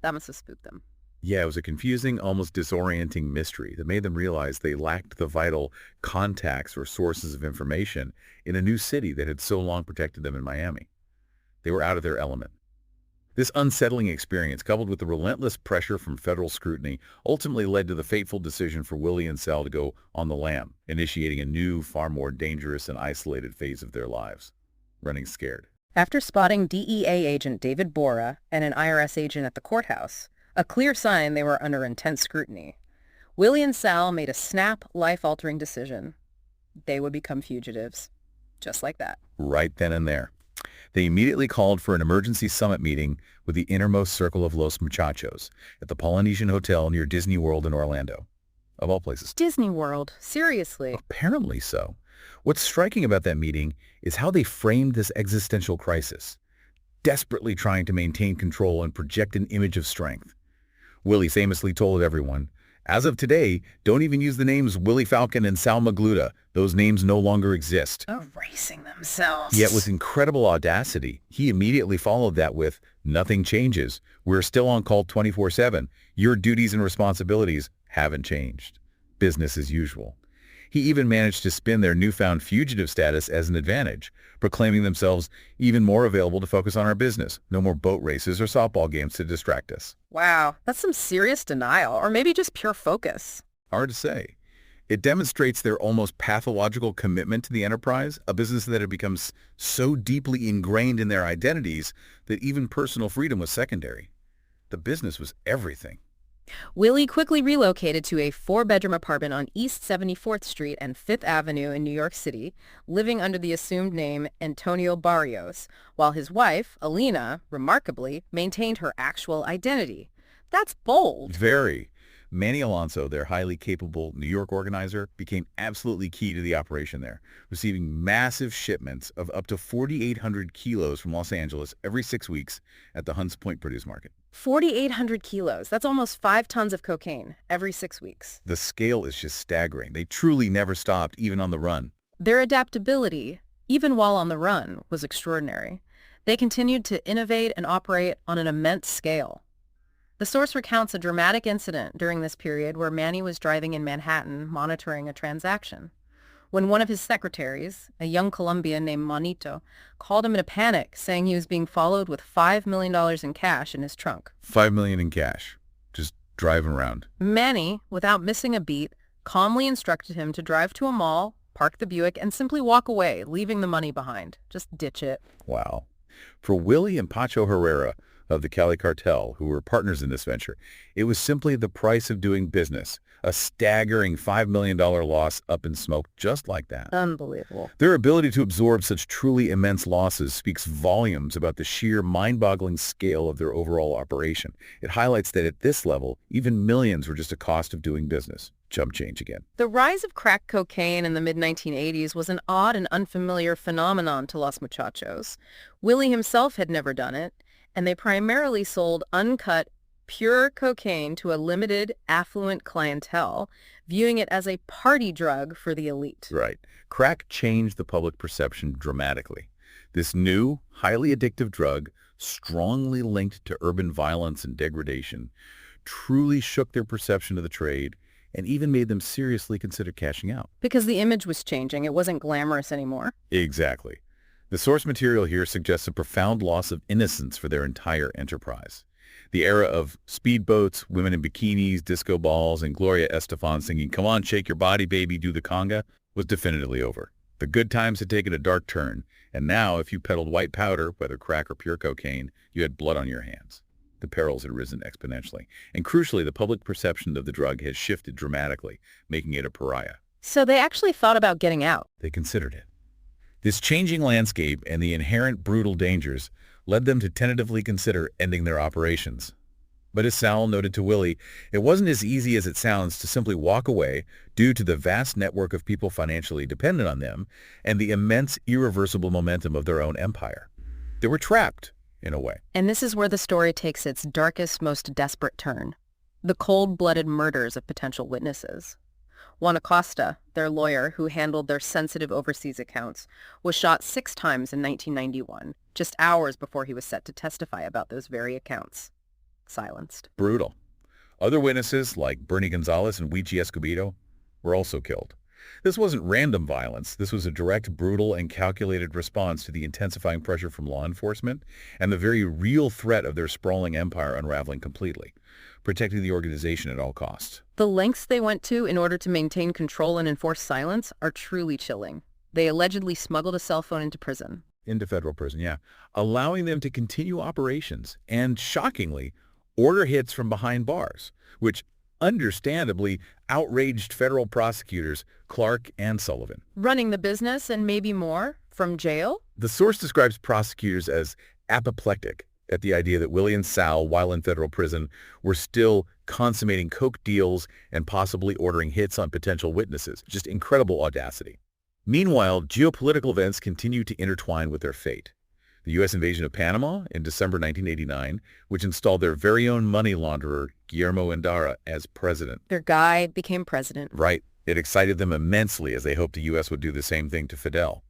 That must have spooked them. Yeah, it was a confusing, almost disorienting mystery that made them realize they lacked the vital contacts or sources of information in a new city that had so long protected them in Miami. They were out of their element. This unsettling experience, coupled with the relentless pressure from federal scrutiny, ultimately led to the fateful decision for Willy and Sal to go on the lam, initiating a new, far more dangerous and isolated phase of their lives, running scared. After spotting DEA agent David Borah and an IRS agent at the courthouse, a clear sign they were under intense scrutiny, Willy and Sal made a snap, life-altering decision. They would become fugitives. Just like that. Right then and there. They immediately called for an emergency summit meeting with the innermost circle of Los Muchachos at the Polynesian Hotel near Disney World in Orlando. Of all places. Disney World? Seriously? Apparently so. What's striking about that meeting is how they framed this existential crisis, desperately trying to maintain control and project an image of strength. Willy famously told everyone, As of today, don't even use the names Willy Falcon and Sal Magluta. Those names no longer exist. Erasing themselves. Yet with incredible audacity, he immediately followed that with, "Nothing changes. We're still on call 24/7. Your duties and responsibilities haven't changed. Business as usual." He even managed to spin their newfound fugitive status as an advantage, proclaiming themselves even more available to focus on our business. No more boat races or softball games to distract us. Wow, that's some serious denial, or maybe just pure focus. Hard to say. It demonstrates their almost pathological commitment to the enterprise, a business that had become so deeply ingrained in their identities that even personal freedom was secondary. The business was everything. Willy quickly relocated to a 4-bedroom apartment on East 74th Street and 5th Avenue in New York City, living under the assumed name Antonio Barrios, while his wife, Alina, remarkably, maintained her actual identity. That's bold. Very. Manny Alonso, their highly capable New York organizer, became absolutely key to the operation there, receiving massive shipments of up to 4,800 kilos from Los Angeles every 6 weeks at the Hunts Point produce market. 4,800 kilos. That's almost 5 tons of cocaine every 6 weeks. The scale is just staggering. They truly never stopped, even on the run. Their adaptability, even while on the run, was extraordinary. They continued to innovate and operate on an immense scale. The source recounts a dramatic incident during this period where Manny was driving in Manhattan monitoring a transaction, when one of his secretaries, a young Colombian named Monito, called him in a panic, saying he was being followed with $5 million in cash in his trunk. $5 million in cash, just driving around. Manny, without missing a beat, calmly instructed him to drive to a mall, park the Buick, and simply walk away, leaving the money behind. Just ditch it. Wow. For Willy and Pacho Herrera of the Cali cartel, who were partners in this venture, it was simply the price of doing business. A staggering $5 million loss up in smoke just like that. Unbelievable. Their ability to absorb such truly immense losses speaks volumes about the sheer mind-boggling scale of their overall operation. It highlights that at this level, even millions were just a cost of doing business. Chump change again. The rise of crack cocaine in the mid-1980s was an odd and unfamiliar phenomenon to Los Muchachos. Willy himself had never done it, and they primarily sold uncut, pure cocaine to a limited, affluent clientele, viewing it as a party drug for the elite. Right. Crack changed the public perception dramatically. This new, highly addictive drug, strongly linked to urban violence and degradation, truly shook their perception of the trade and even made them seriously consider cashing out. Because the image was changing. It wasn't glamorous anymore. Exactly. The source material here suggests a profound loss of innocence for their entire enterprise. The era of speedboats, women in bikinis, disco balls, and Gloria Estefan singing, "Come on, shake your body, baby, do the conga," was definitively over. The good times had taken a dark turn, and now if you peddled white powder, whether crack or pure cocaine, you had blood on your hands. The perils had risen exponentially, and crucially, the public perception of the drug has shifted dramatically, making it a pariah. So they actually thought about getting out. They considered it. This changing landscape and the inherent brutal dangers led them to tentatively consider ending their operations. But as Sal noted to Willy, it wasn't as easy as it sounds to simply walk away due to the vast network of people financially dependent on them and the immense irreversible momentum of their own empire. They were trapped, in a way. And this is where the story takes its darkest, most desperate turn. The cold-blooded murders of potential witnesses. Juan Acosta, their lawyer who handled their sensitive overseas accounts, was shot 6 times in 1991, just hours before he was set to testify about those very accounts. Silenced. Brutal. Other witnesses, like Bernie Gonzalez and Luigi Escobedo, were also killed. This wasn't random violence. This was a direct, brutal, and calculated response to the intensifying pressure from law enforcement and the very real threat of their sprawling empire unraveling completely, protecting the organization at all costs. The lengths they went to in order to maintain control and enforce silence are truly chilling. They allegedly smuggled a cell phone into prison. Into federal prison, yeah. Allowing them to continue operations and, shockingly, order hits from behind bars, which understandably outraged federal prosecutors Clark and Sullivan. Running the business and maybe more from jail? The source describes prosecutors as apoplectic at the idea that Willy and Sal, while in federal prison, were still consummating coke deals and possibly ordering hits on potential witnesses. Just incredible audacity. Meanwhile, geopolitical events continue to intertwine with their fate. The U.S. invasion of Panama in December 1989, which installed their very own money launderer, Guillermo Endara, as president. Their guy became president. Right. It excited them immensely as they hoped the U.S. would do the same thing to Fidel.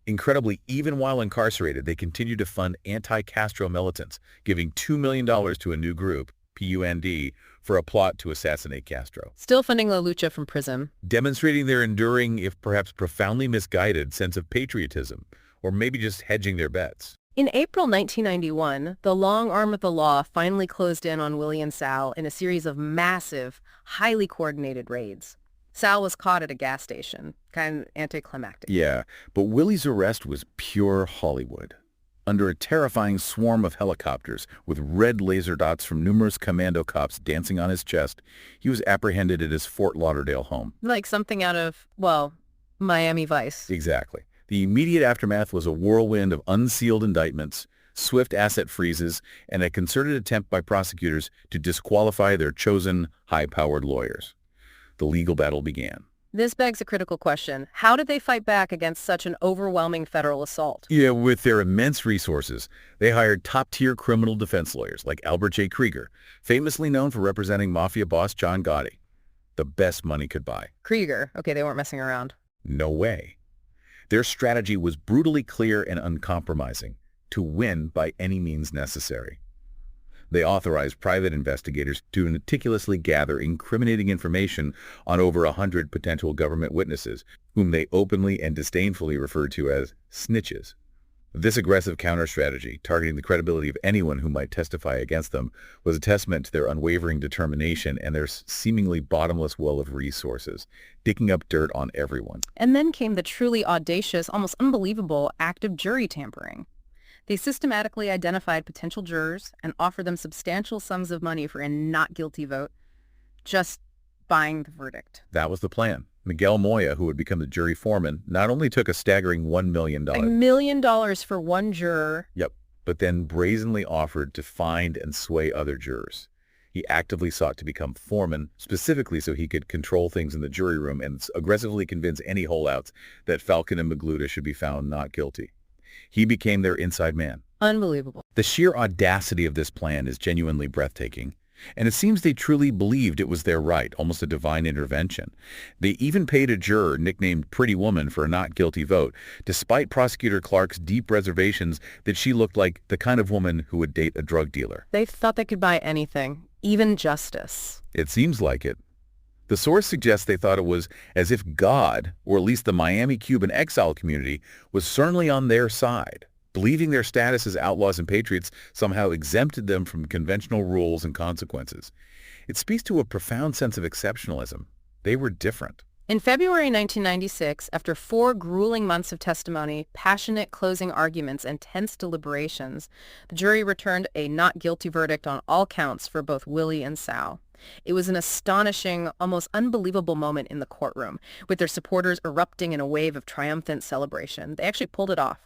Incredibly, even while incarcerated, they continued to fund anti-Castro militants, giving $2 million to a new group, PUND, for a plot to assassinate Castro. Still funding La Lucha from prison. Demonstrating their enduring, if perhaps profoundly misguided, sense of patriotism, or maybe just hedging their bets. In April 1991, the long arm of the law finally closed in on Willy and Sal in a series of massive, highly coordinated raids. Sal was caught at a gas station, kind of anticlimactic. Yeah, but Willy's arrest was pure Hollywood. Under a terrifying swarm of helicopters with red laser dots from numerous commando cops dancing on his chest, he was apprehended at his Fort Lauderdale home. Like something out of, well, Miami Vice. Exactly. The immediate aftermath was a whirlwind of unsealed indictments, swift asset freezes, and a concerted attempt by prosecutors to disqualify their chosen high-powered lawyers. The legal battle began. This begs a critical question. How did they fight back against such an overwhelming federal assault? Yeah, with their immense resources, they hired top-tier criminal defense lawyers like Albert J. Krieger, famously known for representing mafia boss John Gotti. The best money could buy. Krieger. Okay, they weren't messing around. No way. Their strategy was brutally clear and uncompromising, to win by any means necessary. They authorized private investigators to meticulously gather incriminating information on over 100 potential government witnesses, whom they openly and disdainfully referred to as snitches. This aggressive counter-strategy, targeting the credibility of anyone who might testify against them, was a testament to their unwavering determination and their seemingly bottomless well of resources, digging up dirt on everyone. And then came the truly audacious, almost unbelievable act of jury tampering. They systematically identified potential jurors and offered them substantial sums of money for a not guilty vote, just buying the verdict. That was the plan. Miguel Moya, who would become the jury foreman, not only took a staggering $1 million. $1 million for one juror. Yep, but then brazenly offered to find and sway other jurors. He actively sought to become foreman, specifically so he could control things in the jury room and aggressively convince any holdouts that Falcon and Magluta should be found not guilty. He became their inside man. Unbelievable. The sheer audacity of this plan is genuinely breathtaking. And it seems they truly believed it was their right, almost a divine intervention. They even paid a juror nicknamed Pretty Woman for a not guilty vote, despite Prosecutor Clark's deep reservations that she looked like the kind of woman who would date a drug dealer. They thought they could buy anything, even justice. It seems like it. The source suggests they thought it was as if God, or at least the Miami Cuban exile community, was certainly on their side, believing their status as outlaws and patriots somehow exempted them from conventional rules and consequences. It speaks to a profound sense of exceptionalism. They were different. In February 1996, after 4 grueling months of testimony, passionate closing arguments, and tense deliberations, the jury returned a not guilty verdict on all counts for both Willy and Sal. It was an astonishing, almost unbelievable moment in the courtroom, with their supporters erupting in a wave of triumphant celebration. They actually pulled it off.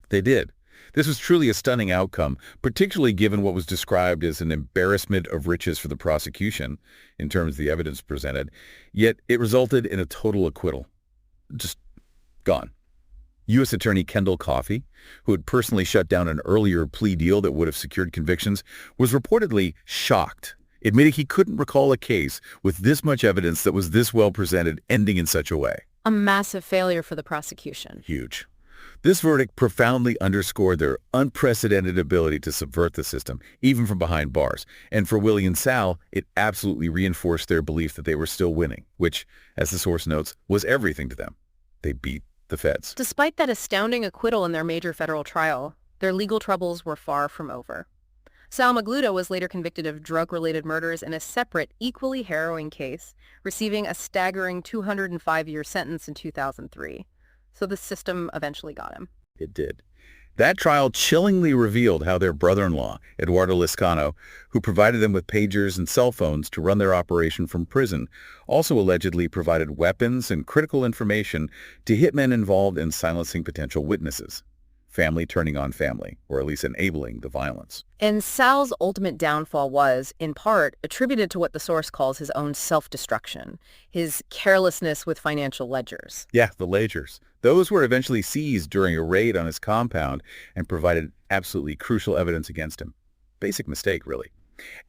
They did. This was truly a stunning outcome, particularly given what was described as an embarrassment of riches for the prosecution in terms of the evidence presented, yet it resulted in a total acquittal. Just gone. U.S. Attorney Kendall Coffey, who had personally shut down an earlier plea deal that would have secured convictions, was reportedly shocked, admitting he couldn't recall a case with this much evidence that was this well presented ending in such a way. A massive failure for the prosecution. Huge. This verdict profoundly underscored their unprecedented ability to subvert the system, even from behind bars. And for Willy and Sal, it absolutely reinforced their belief that they were still winning, which, as the source notes, was everything to them. They beat the feds. Despite that astounding acquittal in their major federal trial, their legal troubles were far from over. Sal Magluta was later convicted of drug-related murders in a separate, equally harrowing case, receiving a staggering 205-year sentence in 2003. So the system eventually got him. It did. That trial chillingly revealed how their brother-in-law, Eduardo Liscano, who provided them with pagers and cell phones to run their operation from prison, also allegedly provided weapons and critical information to hitmen involved in silencing potential witnesses. Family turning on family, or at least enabling the violence. And Sal's ultimate downfall was, in part, attributed to what the source calls his own self-destruction, his carelessness with financial ledgers. Yeah, the ledgers. Those were eventually seized during a raid on his compound and provided absolutely crucial evidence against him. Basic mistake, really.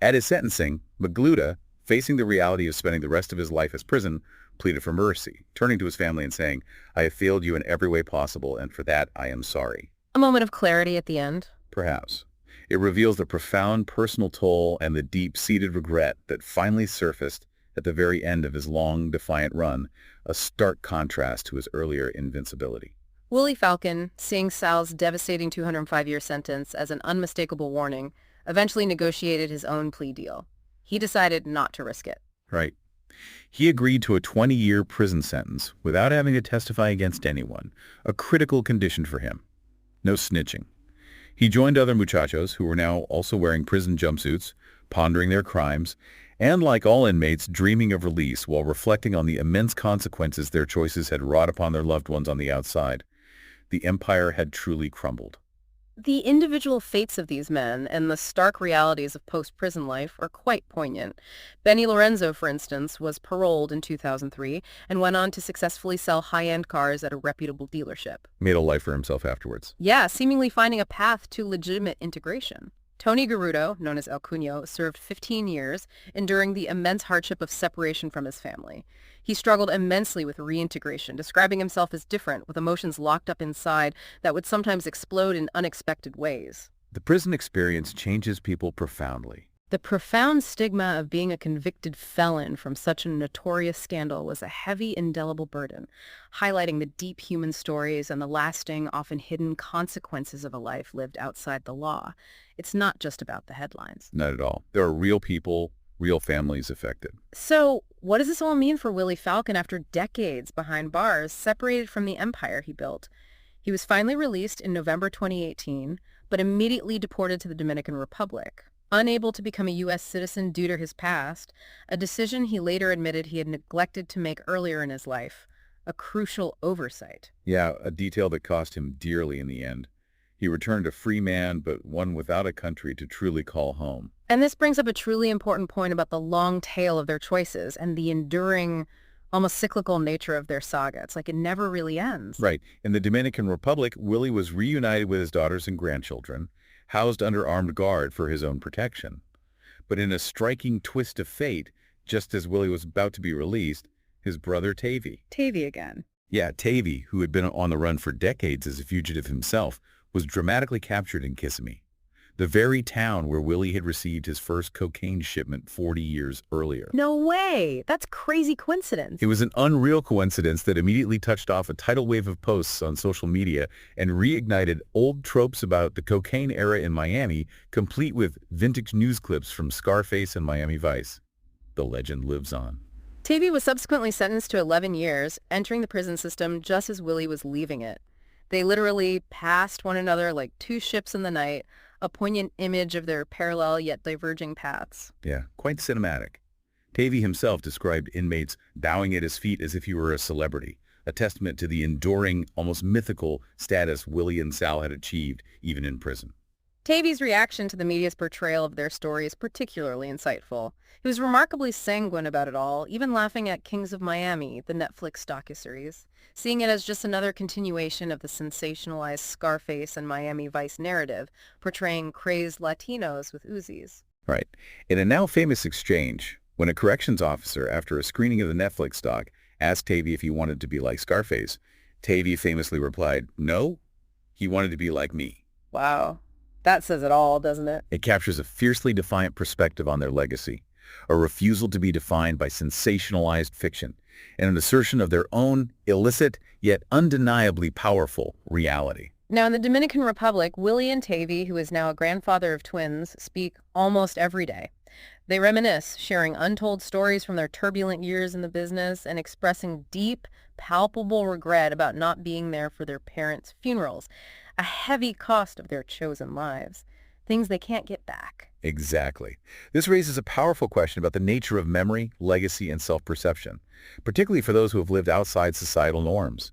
At his sentencing, Magluta, facing the reality of spending the rest of his life as prison, pleaded for mercy, turning to his family and saying, "I have failed you in every way possible, and for that I am sorry." A moment of clarity at the end. Perhaps. It reveals the profound personal toll and the deep-seated regret that finally surfaced at the very end of his long, defiant run, a stark contrast to his earlier invincibility. Willy Falcon, seeing Sal's devastating 205-year sentence as an unmistakable warning, eventually negotiated his own plea deal. He decided not to risk it. Right. He agreed to a 20-year prison sentence without having to testify against anyone, a critical condition for him. No snitching. He joined other muchachos who were now also wearing prison jumpsuits, pondering their crimes, and like all inmates, dreaming of release while reflecting on the immense consequences their choices had wrought upon their loved ones on the outside. The empire had truly crumbled. The individual fates of these men and the stark realities of post-prison life are quite poignant. Benny Lorenzo, for instance, was paroled in 2003 and went on to successfully sell high-end cars at a reputable dealership. Made a life for himself afterwards. Yeah, seemingly finding a path to legitimate integration. Tony Garudo, known as El Cunio, served 15 years, enduring the immense hardship of separation from his family. He struggled immensely with reintegration, describing himself as different, with emotions locked up inside that would sometimes explode in unexpected ways. The prison experience changes people profoundly. The profound stigma of being a convicted felon from such a notorious scandal was a heavy, indelible burden, highlighting the deep human stories and the lasting, often hidden consequences of a life lived outside the law. It's not just about the headlines. Not at all. There are real people, real families affected. So, what does this all mean for Willy Falcon after decades behind bars, separated from the empire he built? He was finally released in November 2018, but immediately deported to the Dominican Republic. Unable to become a U.S. citizen due to his past, a decision he later admitted he had neglected to make earlier in his life, a crucial oversight. Yeah, a detail that cost him dearly in the end. He returned a free man, but one without a country to truly call home. And this brings up a truly important point about the long tail of their choices and the enduring, almost cyclical nature of their saga. It's like it never really ends. Right. In the Dominican Republic, Willy was reunited with his daughters and grandchildren, housed under armed guard for his own protection. But in a striking twist of fate, just as Willy was about to be released, his brother Tavy. Tavy again. Yeah, Tavy, who had been on the run for decades as a fugitive himself, was dramatically captured in Kissimmee, the very town where Willy had received his first cocaine shipment 40 years earlier. No way! That's crazy coincidence. It was an unreal coincidence that immediately touched off a tidal wave of posts on social media and reignited old tropes about the cocaine era in Miami, complete with vintage news clips from Scarface and Miami Vice. The legend lives on. Tavy was subsequently sentenced to 11 years, entering the prison system just as Willy was leaving it. They literally passed one another like two ships in the night, a poignant image of their parallel yet diverging paths. Yeah, quite cinematic. Tavy himself described inmates bowing at his feet as if he were a celebrity, a testament to the enduring, almost mythical status Willy and Sal had achieved even in prison. Tavy's reaction to the media's portrayal of their story is particularly insightful. He was remarkably sanguine about it all, even laughing at Kings of Miami, the Netflix docuseries, seeing it as just another continuation of the sensationalized Scarface and Miami Vice narrative, portraying crazed Latinos with Uzis. Right. In a now famous exchange, when a corrections officer, after a screening of the Netflix doc, asked Tavy if he wanted to be like Scarface, Tavy famously replied, "No, he wanted to be like me." Wow. That says it all, doesn't it? It captures a fiercely defiant perspective on their legacy, a refusal to be defined by sensationalized fiction, and an assertion of their own illicit yet undeniably powerful reality. Now, in the Dominican Republic, Willy and Tavy, who is now a grandfather of twins, speak almost every day. They reminisce, sharing untold stories from their turbulent years in the business and expressing deep, palpable regret about not being there for their parents' funerals, a heavy cost of their chosen lives, things they can't get back. Exactly. This raises a powerful question about the nature of memory, legacy, and self-perception, particularly for those who have lived outside societal norms.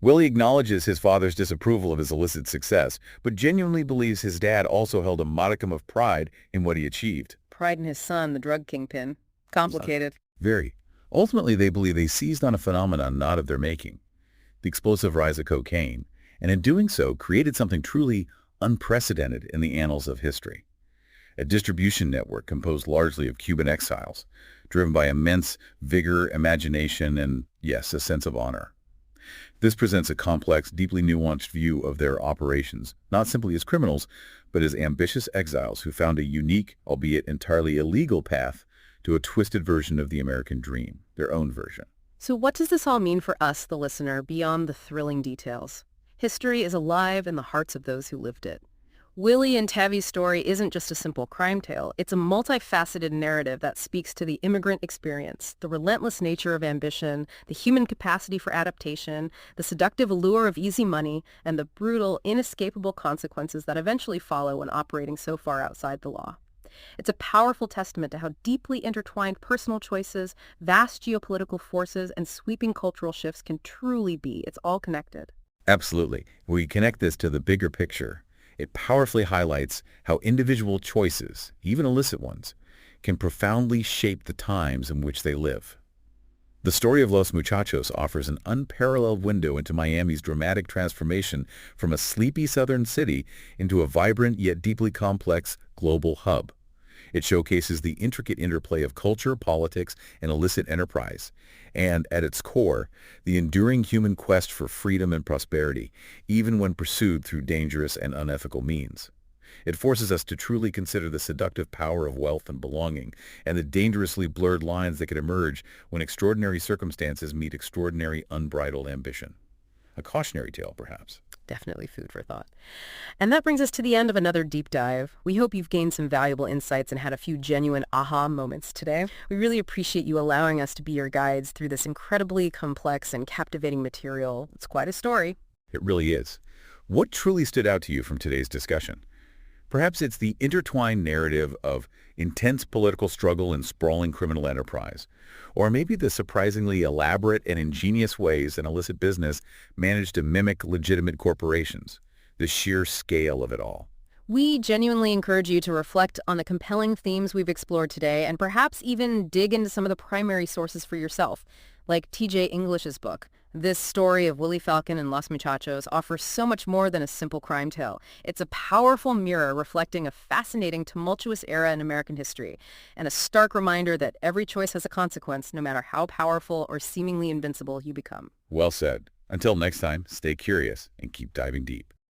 Willy acknowledges his father's disapproval of his illicit success, but genuinely believes his dad also held a modicum of pride in what he achieved. Pride in his son, the drug kingpin. Complicated. Very. Ultimately, they believe they seized on a phenomenon not of their making. the explosive rise of cocaine, and in doing so created something truly unprecedented in the annals of history. A distribution network composed largely of Cuban exiles, driven by immense vigor, imagination, and, yes, a sense of honor. This presents a complex, deeply nuanced view of their operations, not simply as criminals, but as ambitious exiles who found a unique, albeit entirely illegal path to a twisted version of the American dream, their own version. So what does this all mean for us, the listener, beyond the thrilling details? History is alive in the hearts of those who lived it. Willy and Tavi's story isn't just a simple crime tale. It's a multifaceted narrative that speaks to the immigrant experience, the relentless nature of ambition, the human capacity for adaptation, the seductive allure of easy money, and the brutal, inescapable consequences that eventually follow when operating so far outside the law. It's a powerful testament to how deeply intertwined personal choices, vast geopolitical forces, and sweeping cultural shifts can truly be. It's all connected. Absolutely. We connect this to the bigger picture. It powerfully highlights how individual choices, even illicit ones, can profoundly shape the times in which they live. The story of Los Muchachos offers an unparalleled window into Miami's dramatic transformation from a sleepy southern city into a vibrant yet deeply complex global hub. It showcases the intricate interplay of culture, politics, and illicit enterprise, and, at its core, the enduring human quest for freedom and prosperity, even when pursued through dangerous and unethical means. It forces us to truly consider the seductive power of wealth and belonging, and the dangerously blurred lines that can emerge when extraordinary circumstances meet extraordinary unbridled ambition. A cautionary tale, perhaps. Definitely food for thought. And that brings us to the end of another deep dive. We hope you've gained some valuable insights and had a few genuine aha moments today. We really appreciate you allowing us to be your guides through this incredibly complex and captivating material. It's quite a story. It really is. What truly stood out to you from today's discussion? Perhaps it's the intertwined narrative of intense political struggle and sprawling criminal enterprise. Or maybe the surprisingly elaborate and ingenious ways an illicit business managed to mimic legitimate corporations. The sheer scale of it all. We genuinely encourage you to reflect on the compelling themes we've explored today and perhaps even dig into some of the primary sources for yourself, like T.J. English's book. This story of Willy Falcon and Los Muchachos offers so much more than a simple crime tale. It's a powerful mirror reflecting a fascinating, tumultuous era in American history, and a stark reminder that every choice has a consequence, no matter how powerful or seemingly invincible you become. Well said. Until next time, stay curious and keep diving deep.